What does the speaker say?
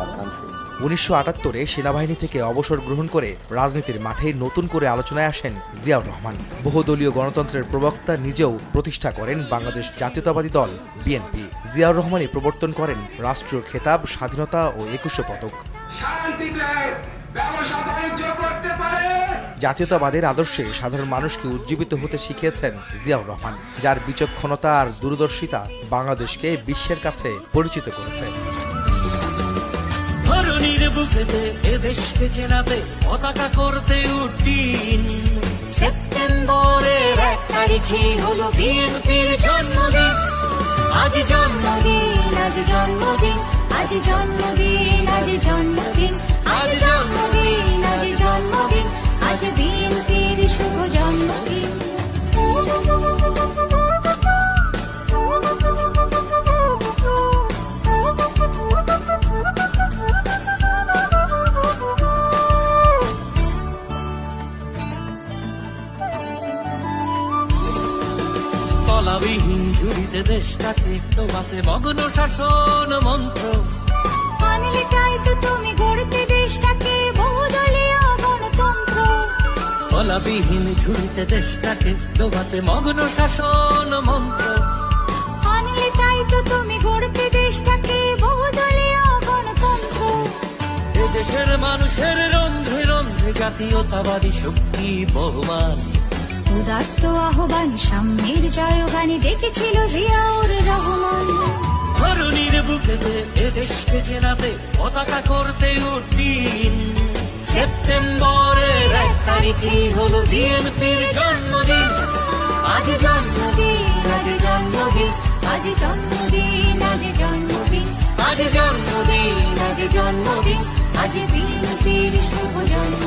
1978-এ সেনাবাহিনী থেকে অবসর গ্রহণ করে রাজনীতির মাঠে নতুন করে আলোচনায় আসেন জিয়াউর রহমান। বহুদলীয় গণতন্ত্রের প্রবক্তা, নিজেও প্রতিষ্ঠা করেন বাংলাদেশ জাতীয়তাবাদী দল বিএনপি। জিয়াউর রহমানই প্রবর্তন করেন রাষ্ট্রীয় খেতাব, স্বাধীনতা ও 2100 পদক। জাতীয়তাবাদের আদর্শে সাধারণ মানুষকে উজ্জীবিত হতে শিখিয়েছেন জিয়াউর রহমান, যার বিচক্ষণতা আর দূরদর্শিতা বাংলাদেশকে বিশ্বের কাছে পরিচিত করেছে। সেপ্টেম্বরের 1 তারিখে হলো বিএনপির জন্মদিন। আজ জন্মদিন, আজ জন্মদিন, আজ জন্মদিন, আজ জন্মদিন, আজ জন্মদিন, আজ জন্মদিন, আজ বিএনপির শুভ জন্মদিন। তলাবিহীন ঝুড়িতে দেশটাকে তোমাতে মগ্ন শাসন মন্ত্র আনলে তাই তো তুমি গড়তে দেশটাকে বহুদলীয় গণতন্ত্র। তলাবিহীন ঝুড়িতে দেশটাকে তোমাতে মগ্ন শাসন মন্ত্র আনলে তাই তো তুমি গড়তে দেশটাকে বহুদলীয় গণতন্ত্র। এদেশের মানুষের রন্ধ্রে রন্ধ্রে জাতীয়তাবাদী শক্তি বহুমান। উদাত্ত আহ্বান, সাম্যের জয়গানে ডেকেছিল জিয়াউর রহমান। ধরণীর বুকেতে এদেশকে চেনাতে পতাকা করতে উড্ডীন। সেপ্টেম্বরের 1 তারিখে হলো বিএনপির জন্মদিন। আজ জন্মদিন, আজ জন্মদিন, আজ জন্মদিন, আজ জন্মদিন, আজ জন্মদিন, আজ জন্মদিন, আজ বিএনপির শুভ জন্মদিন।